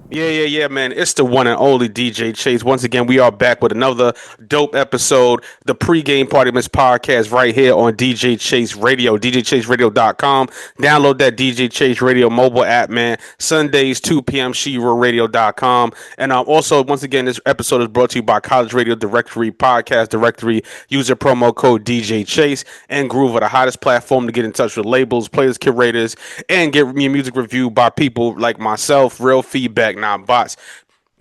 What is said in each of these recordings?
Yeah, man. It's the one and only DJ Chase. Once again, we are back with another dope episode, the pregame party Miss podcast right here on DJ Chase Radio, djchaseradio.com. Download that DJ Chase Radio mobile app, man. Sundays, 2 p.m., SheRoRadio.com. And also, once again, this episode is brought to you by College Radio Directory, Podcast Directory. User promo code DJ Chase and Groove, the hottest platform to get in touch with labels, players, curators, and get your music reviewed by people like myself. Real feedback, not bots.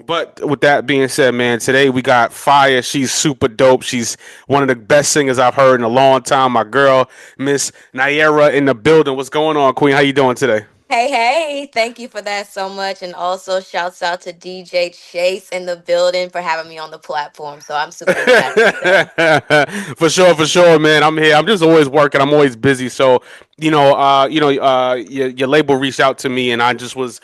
But with that being said, man, today we got Fire. She's super dope. She's one of the best singers I've heard in a long time. My girl, Miss Ny'Aira in the building. What's going on, Queen? How you doing today? Hey, hey, thank you for that so much. And also shouts out to DJ Chase in the building for having me on the platform. So I'm super excited today. For sure, man. I'm here. I'm just always working. I'm always busy. So, your label reached out to me, and I just was,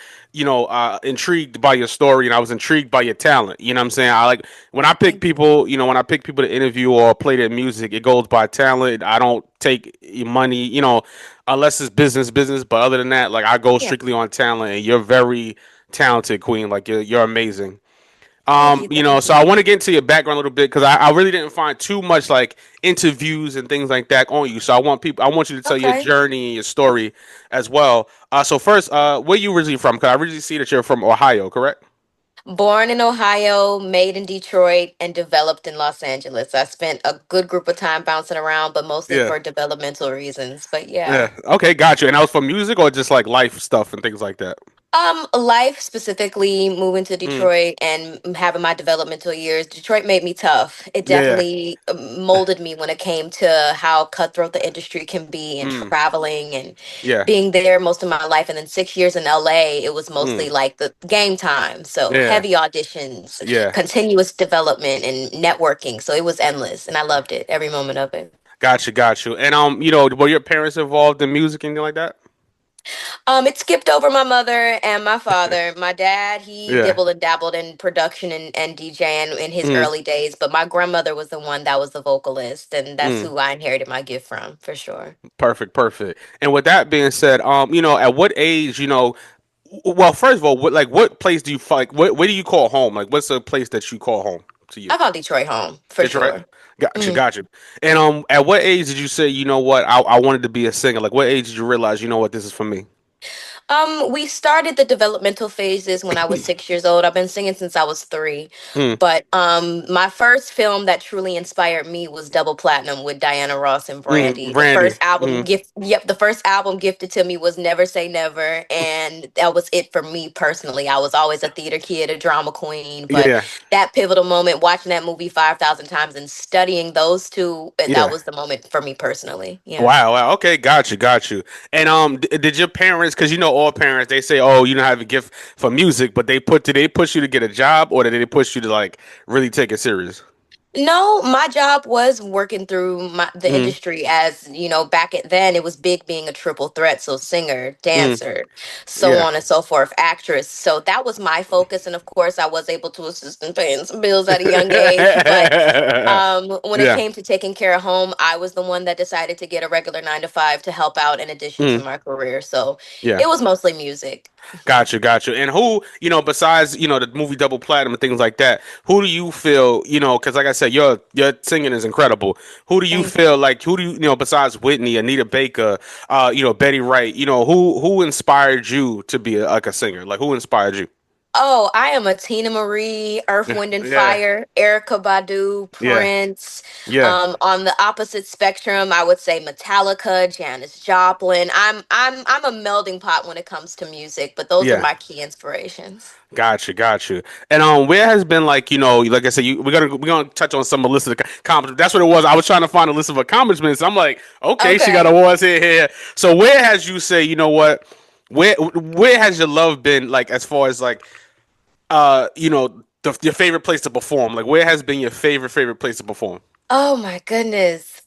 intrigued by your story, and I was intrigued by your talent. You know what I'm saying? I like when I pick Thank people. When I pick people to interview or play their music, it goes by talent. I don't take money. Unless it's business. But other than that, like I go yeah. strictly on talent, and you're very talented, Queen. Like you're amazing. Thank you. Thank So I you. want to get into your background a little bit because I really didn't find too much like interviews and things like that on you. So I want you to tell your Okay. journey and your story as well. So first, where you originally from? Because I originally see that you're from Ohio, correct? Born in Ohio, made in Detroit, and developed in Los Angeles. I spent a good group of time bouncing around, but mostly Yeah. for developmental reasons. But yeah. Yeah. Okay, got you. And that was for music or just like life stuff and things like that. Life specifically, moving to Mm. Detroit and having my developmental years, Detroit made me tough. It Yeah. definitely molded me when it came to how cutthroat the industry can be and Mm. traveling and Yeah. being there most of my life. And then 6 years in LA, it was Mm. mostly like the game time. So Yeah. heavy auditions, Yeah. continuous development, and networking. So it was endless. And I loved it, every moment of it. Got you. And were your parents involved in music and anything like that? It skipped over my mother and my father. My dad, he Yeah. dibbled and dabbled in production and DJing in his Mm. early days, but my grandmother was the one that was the vocalist, and that's Mm. who I inherited my gift from, for sure. Perfect. And with that being said, at what age, well, first of all, what place do you like? Where do you call home? Like, what's a place that you call home to you? I call Detroit home, for Detroit. sure. Got you. And at what age did you say, you know what, I wanted to be a singer? Like, what age did you realize, you know what, this is for me? We started the developmental phases when I was 6 years old. I've been singing since I was three. Mm, But my first film that truly inspired me was Double Platinum with Diana Ross and Brandy. The Brandy. first album Mm, gift yep, the first album gifted to me was Never Say Never. And that was it for me personally. I was always a theater kid, a drama queen. But yeah, that pivotal moment, watching that movie 5,000 times and studying those two, that yeah. was the moment for me personally. Yeah. Wow. Okay, got you. And did your parents? Because all parents, they say, oh, you don't have a gift for music, but did they push you to get a job, or did they push you to like really take it serious? No, my job was working through the Mm, industry. As you know, back at then it was big being a triple threat, so singer, mm, dancer, so yeah. on and so forth, actress. So that was my focus, and of course I was able to assist in paying some bills at a young age. But when it Yeah. came to taking care of home, I was the one that decided to get a regular 9 to 5 to help out in addition to Mm, my career. So yeah. it was mostly music. Got you. And who, besides, the movie Double Platinum and things like that, who do you feel, because like I said, your singing is incredible. Who do you Thank feel like, who do besides Whitney, Anita Baker, Betty Wright, who inspired you to be like a singer? Like who inspired you? Oh, I am a Tina Marie, Earth, Wind and Yeah. Fire, Erica Badu, Yeah. Prince. Yeah. On the opposite spectrum, I would say Metallica, Janis Joplin. I'm a melding pot when it comes to music, but those are Yeah. my key inspirations. Got you. And where has been like like I said, we're gonna touch on some of the list of accomplishments. That's what it was. I was trying to find a list of accomplishments. I'm like, okay, she got Okay. awards here. So where has you say, you know what? Where has your love been like as far as like your favorite place to perform? Like where has been your favorite place to perform? Oh my goodness.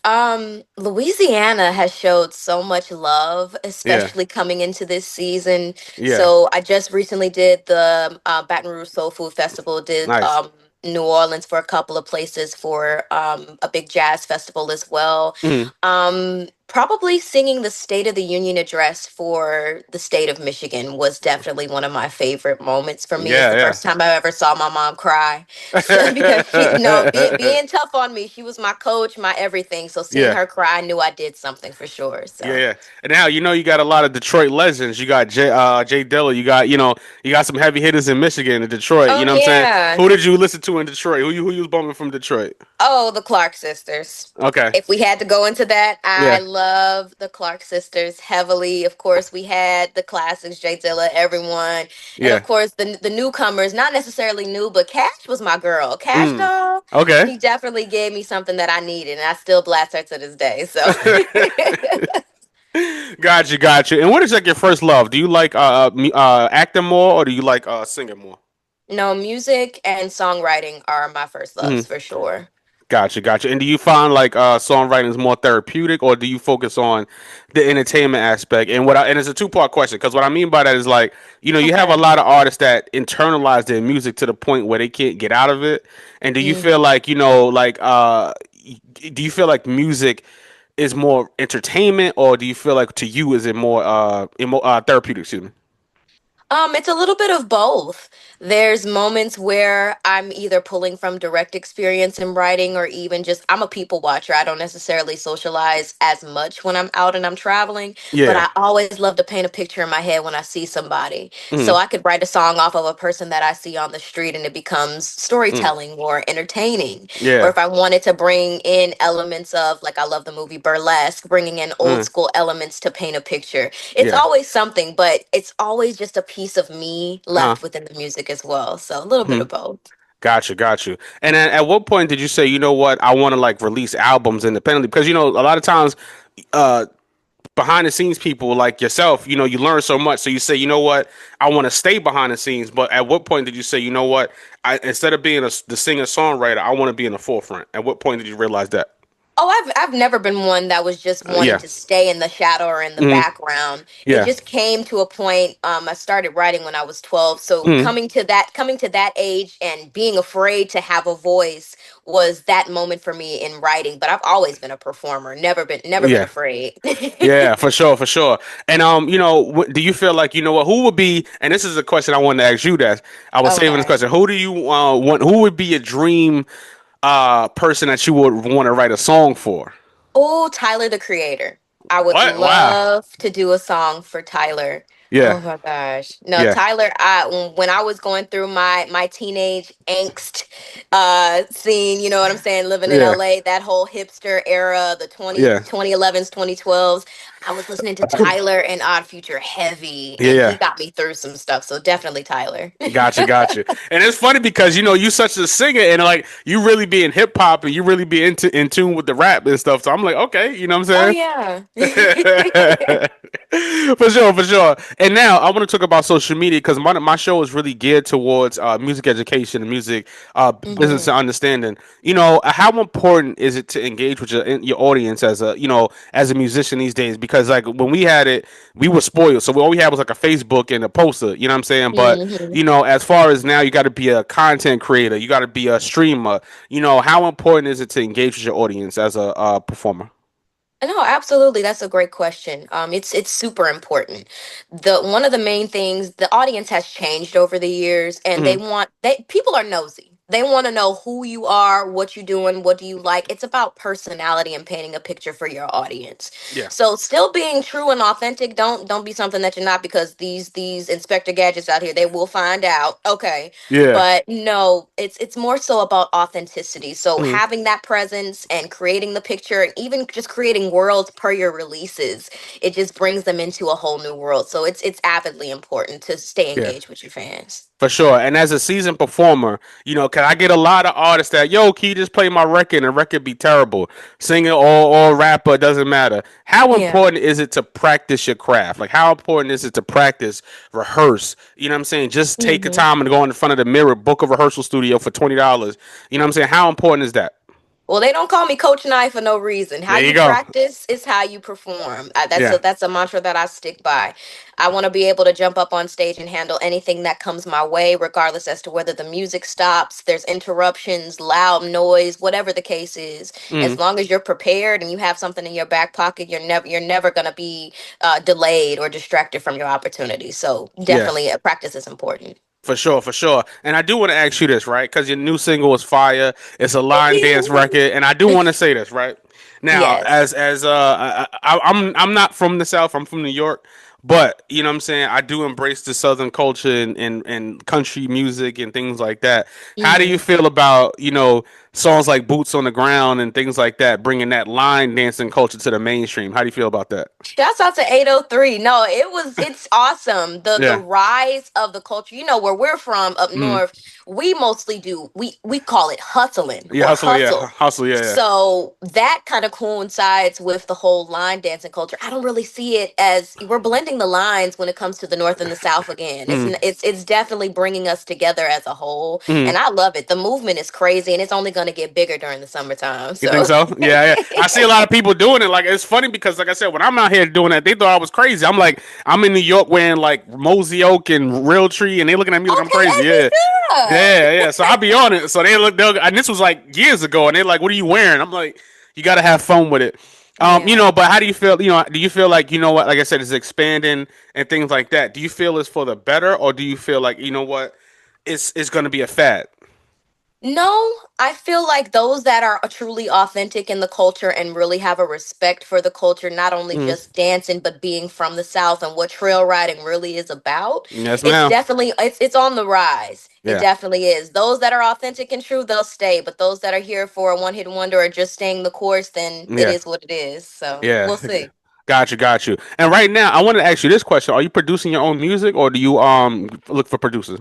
Louisiana has showed so much love, Yeah. especially coming into this season. Yeah. So I just recently did the Baton Rouge Soul Food Festival, did Nice. New Orleans for a couple of places for a big jazz festival as well. Hmm. Probably singing the State of the Union address for the state of Michigan was definitely one of my favorite moments for me. It's the Yeah, first time I ever saw my mom cry. So because she no yeah. being tough on me, she was my coach, my everything. So seeing Yeah. her cry, I knew I did something for sure. Yeah, So yeah. And now you got a lot of Detroit legends. You got Jay Dilla. You got you got some heavy hitters in Michigan and Detroit. You oh know what I'm saying? yeah. Who did you listen to in Detroit? Who you was bumming from Detroit? Oh, the Clark sisters. Okay. If we had to go into that, I Yeah. love the Clark sisters heavily. Of course, we had the classics, Jay Dilla, everyone, and of Yeah. course the newcomers. Not necessarily new, but Cash was my girl. Cash Mm. doll, Okay. she definitely gave me something that I needed, and I still blast her to this day. So, Gotcha, gotcha. And what is like your first love? Do you like acting more or do you like singing more? no, music and songwriting are my first loves Mm-hmm. for sure. Gotcha, gotcha. And do you find like songwriting is more therapeutic, or do you focus on the entertainment aspect? And it's a two-part question because what I mean by that is like you have a Okay. lot of artists that internalize their music to the point where they can't get out of it. And do you feel Mhm. like do you feel like music is more entertainment, or do you feel like to you is it more therapeutic? Excuse me. It's a little bit of both. There's moments where I'm either pulling from direct experience in writing or even just I'm a people watcher. I don't necessarily socialize as much when I'm out and I'm traveling, but Yeah. I always love to paint a picture in my head when I see somebody. So Mm-hmm. I could write a song off of a person that I see on the street and it becomes Mm. storytelling or entertaining. Or Yeah. if I wanted to bring in elements of, like, I love the movie Burlesque, bringing in old Mm. school elements to paint a picture, it's Yeah. always something, but it's always just a piece of me Uh. left within the music as well. So a little bit Hmm. of both. Got you, got you. And then at what point did you say, you know what, I want to like release albums independently? Because a lot of times, uh, behind the scenes people like yourself, you learn so much. So you say, you know what, I want to stay behind the scenes. But at what point did you say, you know what, I instead of being the singer songwriter, I want to be in the forefront? At what point did you realize that? Oh, I've never been one that was just wanting Yeah. to stay in the shadow or in the Hmm. background. It Yeah. just came to a point. I started writing when I was 12. So Hmm. coming to that age and being afraid to have a voice was that moment for me in writing. But I've always been a performer. Never been Yeah. afraid. Yeah, for sure, for sure. And do you feel like who would be? And this is a question I wanted to ask you. That I was saving this Okay. question. Who do you want? Who would be a dream person that you would want to write a song for? Oh, Tyler the Creator. I would What? Wow. love to do a song for Tyler. Yeah. Oh my gosh. No, Yeah. Tyler, when I was going through my teenage angst scene, you know what I'm saying, living in Yeah. LA, that whole hipster era, the Yeah. 2011s, 2012s, I was listening to Tyler and Odd Future heavy, Yeah. and he Yeah. got me through some stuff. So definitely Tyler. Gotcha, gotcha. And it's funny because you such a singer and like you really be in hip hop and you really be in tune with the rap and stuff. So I'm like, okay, you know what Oh I'm yeah. saying? For sure, for sure. And now I want to talk about social media because my show is really geared towards music education and music business and hmm understanding. How important is it to engage with your audience as a musician these days? Because like when we had it, we were spoiled, so all we had was like a Facebook and a poster. You know what I'm saying? But hmm as far as now, you got to be a content creator, you got to be a streamer. How important is it to engage with your audience as a performer? No, absolutely. That's a great question. It's super important. The one of the main things, the audience has changed over the years, and Hmm. they people are nosy. They want to know who you are, what you doing, what do you like. It's about personality and painting a picture for your audience. Yeah. So still being true and authentic. Don't be something that you're not, because these Inspector Gadgets out here, they will find out. Okay, Yeah. but no, it's more so about authenticity. So Hmm. having that presence and creating the picture and even just creating worlds per your releases, it just brings them into a whole new world. So it's avidly important to stay Yeah. engaged with your fans. For sure. And as a seasoned performer, can I get a lot of artists that, yo, can you just play my record and the record be terrible? Singer or rapper, doesn't matter. How Yeah. important is it to practice your craft? Like, how important is it to practice, rehearse? You know what I'm saying? Just take the hmm time and go in front of the mirror, book a rehearsal studio for $20. You know what I'm saying? How important is that? Well, they don't call me Coach Nye for no reason. How There you you go. practice is how you perform. Yeah. That's a mantra that I stick by. I want to be able to jump up on stage and handle anything that comes my way, regardless as to whether the music stops, there's interruptions, loud noise, whatever the case is. Mm, As long as you're prepared and you have something in your back pocket, you're never gonna be delayed or distracted from your opportunity. So yeah. definitely, practice is important. For sure, for sure. And I do want to ask you this, right? Because your new single is fire. It's a Thank line dance you. record, and I do want to say this, right? Now, Yes. I'm not from the South. I'm from New York, but you know what I'm saying. I do embrace the Southern culture and country music and things like that. How do you Mm-hmm. feel about songs like Boots on the Ground and things like that, bringing that line dancing culture to the mainstream? How do you feel about that? Shouts out to 803. No, it's awesome. The Yeah. rise of the culture. You know where we're from up Mm. north, we mostly do we call it hustling Yeah, or hustle. Yeah, hustle. hustle. Yeah, yeah. So that kind of coincides with the whole line dancing culture. I don't really see it as we're blending the lines when it comes to the north and the south again. Mm, It's definitely bringing us together as a whole, mm. and I love it. The movement is crazy, and it's only going to get bigger during the summertime. You think So so? Yeah, yeah. I see a lot of people doing it. Like it's funny because, like I said, when I'm out here doing that, they thought I was crazy. I'm like, I'm in New York wearing like Mosey Oak and Realtree, and they looking at me like I'm okay, crazy. as you Yeah, should. yeah, yeah. So I'll be on it. So and this was like years ago, and they're like, "What are you wearing?" I'm like, "You got to have fun with it." Yeah. But how do you feel? Do you feel like what? Like I said, it's expanding and things like that. Do you feel it's for the better, or do you feel like what? It's going to be a fad? No, I feel like those that are truly authentic in the culture and really have a respect for the culture, not only Mm. just dancing but being from the South and what trail riding really is about. Yes, It's ma'am. definitely it's on the rise. It Yeah, definitely is. Those that are authentic and true, they'll stay. But those that are here for a one hit wonder or just staying the course, then it yeah. is what it is. So Yeah, we'll see. got you, got you. And right now, I want to ask you this question: Are you producing your own music, or do you look for producers?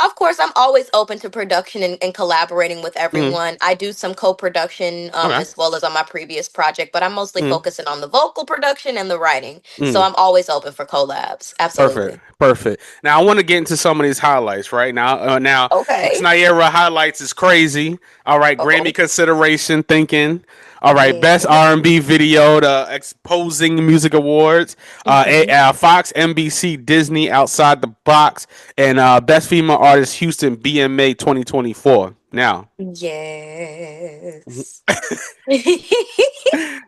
Of course, I'm always open to production and collaborating with Mm, everyone. I do some co-production, okay. as well as on my previous project, but I'm mostly Mm, focusing on the vocal production and the writing. So mm. I'm always open for collabs. Perfect, Absolutely. perfect. Now I want to get into some of these highlights. Right now this Okay. Ny'Aira highlights is crazy. All right, Grammy Oh, consideration, thinking. All right, best yeah. R&B video, the Exposing Music Awards, Hmm. Fox, NBC, Disney, Outside the Box, and best female artist, Houston BMA 2024. Yes.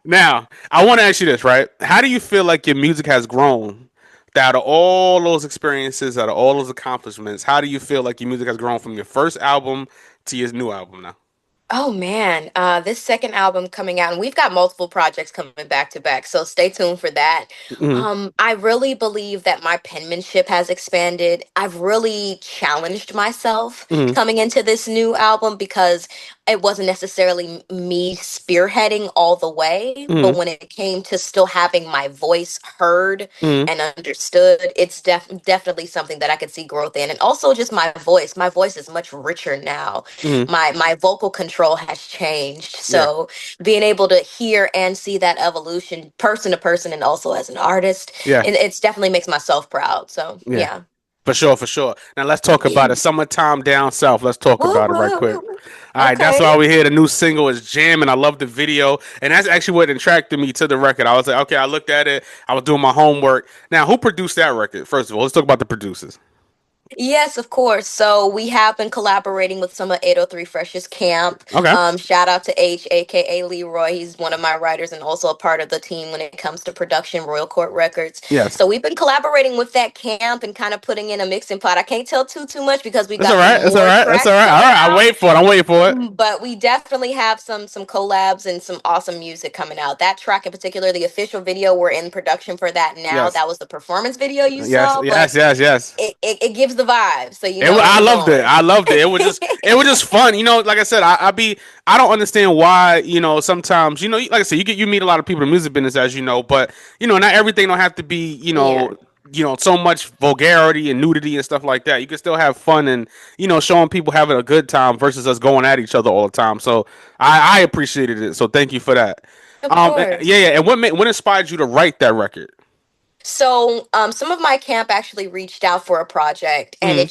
Now, I want to ask you this, right? How do you feel like your music has grown? Out of all those experiences, out of all those accomplishments, how do you feel like your music has grown from your first album to your new album now? Oh man, this second album coming out, and we've got multiple projects coming back to back, so stay tuned for that. Mm-hmm. I really believe that my penmanship has expanded. I've really challenged myself Mm-hmm. coming into this new album because it wasn't necessarily me spearheading all the way, but Mm-hmm. when it came to still having my voice heard Mm-hmm. and understood, it's definitely something that I could see growth in. And also just my voice. My voice is much richer now. Mm-hmm. My vocal control has changed. Yeah. So being able to hear and see that evolution person to person and also as an artist, Yeah. it's definitely makes myself proud. So Yeah. yeah. For sure, for sure. Now let's talk about it. Summertime down south. Let's talk Woo, about it right quick. woo. All right, that's Okay. why we hear the new single is Jam, and I love the video, and that's actually what attracted me to the record. I was like, okay, I looked at it, I was doing my homework. Now, who produced that record? First of all, let's talk about the producers. Yes, of course. So we have been collaborating with some of 803 Freshest Camp. Okay. Shout out to H, aka Leroy. He's one of my writers and also a part of the team when it comes to production, Royal Court Records. Yes. So we've been collaborating with that camp and kind of putting in a mixing pot. I can't tell too much because we That's all got some right. That's all more right. That's all tracks right. All coming right. I out. wait for it. I'm waiting for it. But we definitely have some collabs and some awesome music coming out. That track in particular, the official video, we're in production for that now. Yes. That was the performance video you Yes. saw, but Yes. Yes. Yes. it gives the vibe, so you know where I we're loved it. going. I loved it. It was just fun. Like I said, I don't understand why sometimes like I said you meet a lot of people in the music business as you know, but not everything don't have to be Yeah, so much vulgarity and nudity and stuff like that. You can still have fun and showing people having a good time versus us going at each other all the time. So I appreciated it. So thank you for that. of course. Yeah, yeah. And what inspired you to write that record? So, some of my camp actually reached out for a project, and Mm, it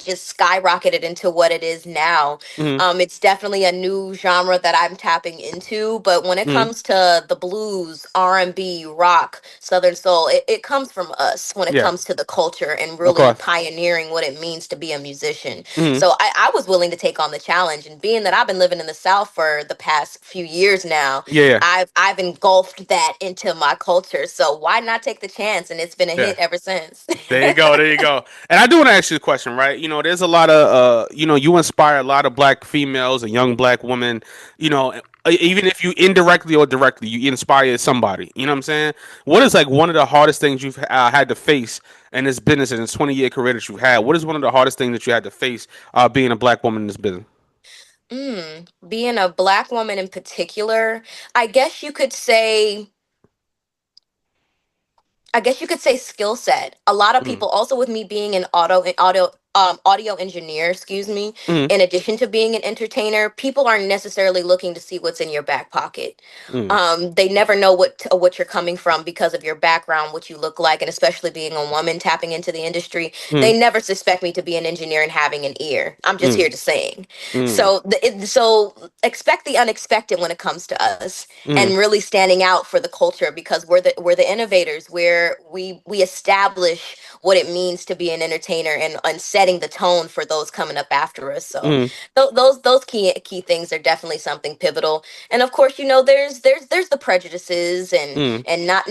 just skyrocketed into what it is now. mm, It's definitely a new genre that I'm tapping into. But when it mm. comes to the blues, R&B, rock, Southern soul, it comes from us when it Yeah. comes to the culture and Of really course. pioneering what it means to be a musician. Mm, So I was willing to take on the challenge, and being that I've been living in the South for the past few years now, yeah. I've engulfed that into my culture. So why not take the chance? And it's been a Yeah. hit ever since. There you go. There you go. And I do want to ask you a question, right? You know, there's a lot of, you inspire a lot of black females and young black women. You know, even if you indirectly or directly, you inspire somebody. You know what I'm saying? What is like one of the hardest things you've had to face in this business in this 20-year career that you've had? What is one of the hardest things that you had to face being a black woman in this business? Being a black woman in particular, I guess you could say I guess you could say skill set. A lot of Mm, people, also with me being an audio engineer, excuse me, mm, in addition to being an entertainer, people aren't necessarily looking to see what's in your back pocket. mm, They never know what you're coming from because of your background, what you look like, and especially being a woman tapping into the industry, mm, they never suspect me to be an engineer and having an ear. I'm just mm, here to sing. mm, So expect the unexpected when it comes to us, mm, and really standing out for the culture, because we're the innovators, where we establish what it means to be an entertainer, and setting the tone for those coming up after us. So mm, those key things are definitely something pivotal. And of course, there's the prejudices, and mm,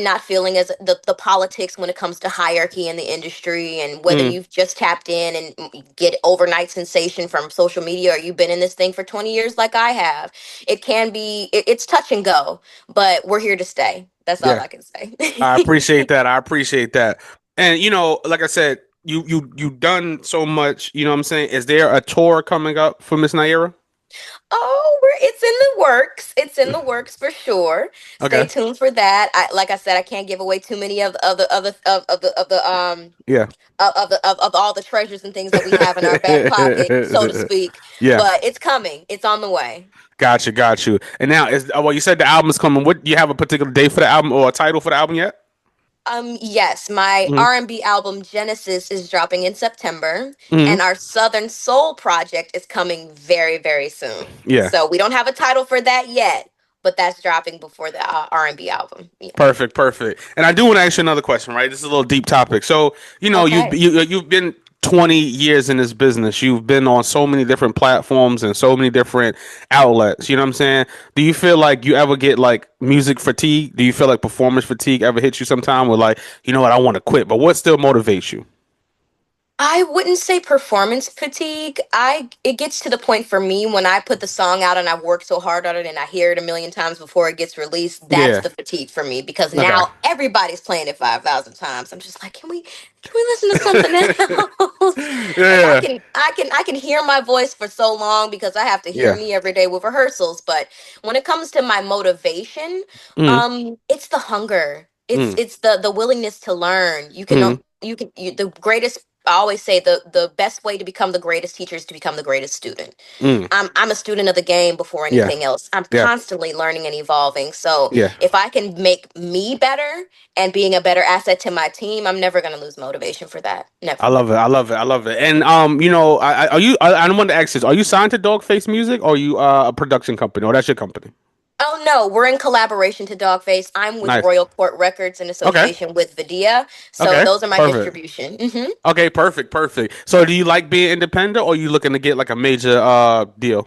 not feeling as the politics when it comes to hierarchy in the industry, and whether mm. you've just tapped in and get overnight sensation from social media, or you've been in this thing for 20 years like I have. It's touch and go, but we're here to stay. That's all Yeah. I can say. I appreciate that. I appreciate that. And like I said, you've done so much. You know what I'm saying? Is there a tour coming up for Miss Ny'Aira? Oh, it's in the works. It's in the works for sure. Stay Okay. tuned for that. Like I said, I can't give away too many Yeah. of all the treasures and things that we have in our back pocket, so to speak. Yeah. But it's coming. It's on the way. Got you. Got you. And now well, you said the album's coming. What do you have a particular date for the album or a title for the album yet? Yes, my Mm, R&B album Genesis is dropping in September, mm, and our Southern Soul project is coming very, very soon. yeah. So we don't have a title for that yet, but that's dropping before the R&B album. Yeah. Perfect, perfect. And I do want to ask you another question, right? This is a little deep topic. So, Okay. you've been 20 years in this business. You've been on so many different platforms and so many different outlets. You know what I'm saying? Do you feel like you ever get like music fatigue? Do you feel like performance fatigue ever hits you sometime where like, you know what, I want to quit, but what still motivates you? I wouldn't say performance fatigue. It gets to the point for me when I put the song out and I've worked so hard on it and I hear it a million times before it gets released. That's Yeah. the fatigue for me, because Okay. now everybody's playing it 5,000 times. I'm just like, can we listen to something else? Like I Yeah. can I can I can hear my voice for so long because I have to hear Yeah. me every day with rehearsals. But when it comes to my motivation, Mm, it's the hunger. It's mm, it's the willingness to learn. mm, The greatest, I always say, the best way to become the greatest teacher is to become the greatest student. mm. I'm a student of the game before Yeah. anything else. I'm Yeah. constantly learning and evolving. So Yeah. if I can make me better and being a better asset to my team, I'm never gonna lose motivation for that. I Never. love it. I love it. I love it. And are you? I wanted to ask this: are you signed to Dogface Music, or are you a production company, or that's your company? Oh no, we're in collaboration to Dogface. I'm with Nice. Royal Court Records in Okay. association with Vidia. So Okay. those are my Perfect. distribution. Okay. Perfect. Perfect. So, do you like being independent, or are you looking to get like a major deal?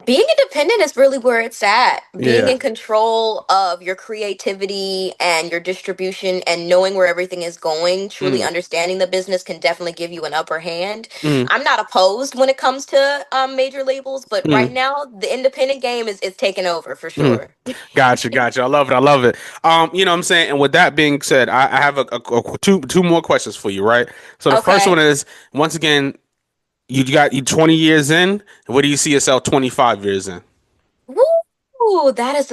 Being independent is really where it's at. Being Yeah. in control of your creativity and your distribution and knowing where everything is going, truly Mm. understanding the business can definitely give you an upper hand. Mm. I'm not opposed when it comes to major labels, but right Mm. now the independent game is taking over for Mm. sure. Gotcha. Gotcha. I love it. I love it. You know what I'm saying. And with that being said, I have two more questions for you. Right. So the first one Okay. is once again, you 20 years in. What do you see yourself 25 years in? Woo! That's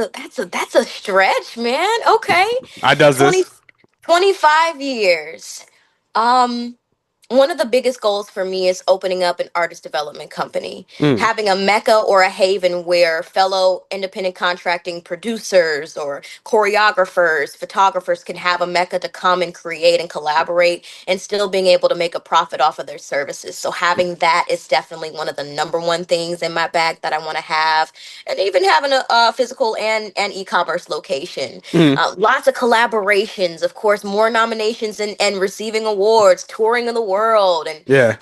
a stretch, man. Okay. I does 20 this. 25 years. Um one of the biggest goals for me is opening up an artist development company, Mm, having a mecca or a haven where fellow independent contracting producers or choreographers, photographers can have a mecca to come and create and collaborate and still being able to make a profit off of their services. So having that is definitely one of the number one things in my bag that I want to have. And even having a physical and e-commerce location. mm, Lots of collaborations, of course, more nominations and receiving awards, touring of the world, and yeah,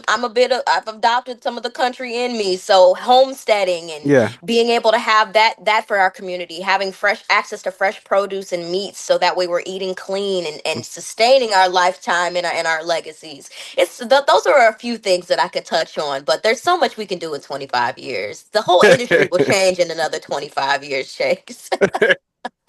I'm a bit of, I've adopted some of the country in me, so homesteading and yeah. being able to have that for our community, having fresh access to fresh produce and meats, so that way we're eating clean and sustaining our lifetime and our legacies. Those are a few things that I could touch on, but there's so much we can do in 25 years. The whole industry will change in another 25 years, Shakes.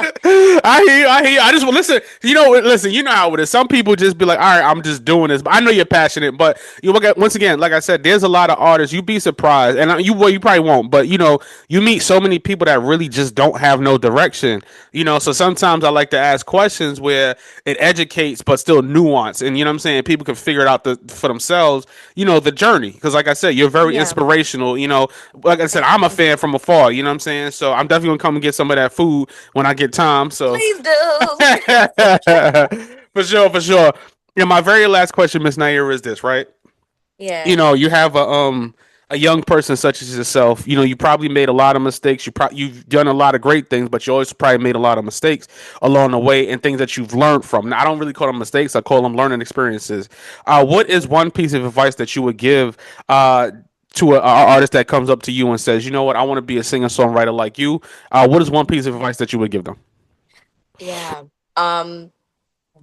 I hear you. I hear you. I just want listen. Listen. You know how it is. Some people just be like, "All right, I'm just doing this." But I know you're passionate. But you look at once again, like I said, there's a lot of artists. You'd be surprised, and you probably won't. But you meet so many people that really just don't have no direction. So sometimes I like to ask questions where it educates, but still nuance, and what I'm saying, people can figure it out for themselves. The journey, because like I said, you're very Yeah. inspirational. Like I said, Thank I'm a you. fan from afar. You know what I'm saying? So I'm definitely gonna come and get some of that food when I get time. So Please do. for sure, for sure. Yeah, my very last question, Miss Ny'Aira, is this, right? Yes. You have a young person such as yourself. You probably made a lot of mistakes. You've done a lot of great things, but you always probably made a lot of mistakes along the way and things that you've learned from. Now, I don't really call them mistakes. I call them learning experiences. What is one piece of advice that you would give to a artist that comes up to you and says, "You know what? I want to be a singer songwriter like you." What is one piece of advice that you would give them? Yeah. Um,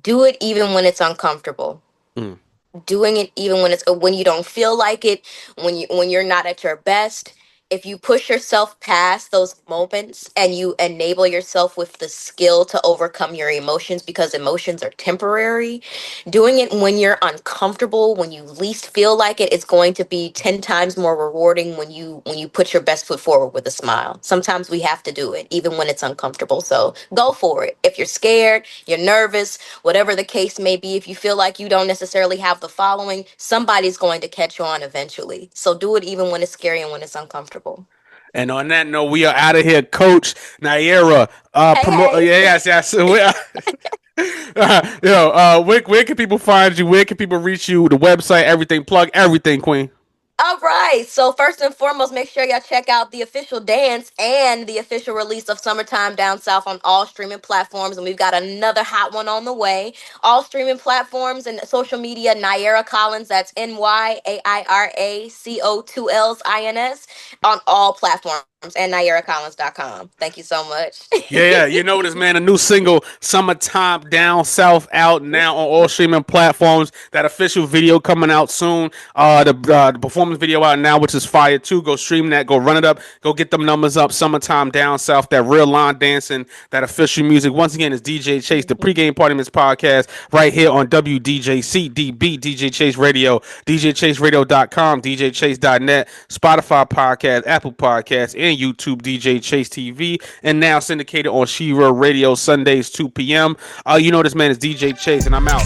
do it even when it's uncomfortable. Mm. Doing it even when you don't feel like it, when you're not at your best. If you push yourself past those moments and you enable yourself with the skill to overcome your emotions, because emotions are temporary, doing it when you're uncomfortable, when you least feel like it, it's going to be 10 times more rewarding when you put your best foot forward with a smile. Sometimes we have to do it even when it's uncomfortable, so go for it. If you're scared, you're nervous, whatever the case may be, if you feel like you don't necessarily have the following, somebody's going to catch on eventually. So do it even when it's scary and when it's uncomfortable. And on that note, we are out of here, Coach Ny'Aira. Promote. Hey, hey. Yes, yes. Where can people find you? Where can people reach you? The website, everything. Plug everything, Queen. All right. So first and foremost, make sure y'all check out the official dance and the official release of Summertime Down South on all streaming platforms. And we've got another hot one on the way. All streaming platforms and social media, Ny'Aira Collins, that's NYAIRACO2LSINS on all platforms, and Ny'AiraCollins.com. Thank you so much. Yeah, yeah. You know this, man. A new single, Summertime Down South, out now on all streaming platforms. That official video coming out soon. The performance video out now, which is fire too. Go stream that. Go run it up. Go get them numbers up. Summertime Down South. That real line dancing. That official music. Once again, it's DJ Chase, the pregame party Miss podcast, right here on WDJCDB, DJ Chase Radio, DJChaseRadio.com, DJChase.net, Spotify podcast, Apple Podcasts, and YouTube, DJ Chase TV, and now syndicated on Shira Radio Sundays 2 p.m. You know this, man, is DJ Chase, and I'm out.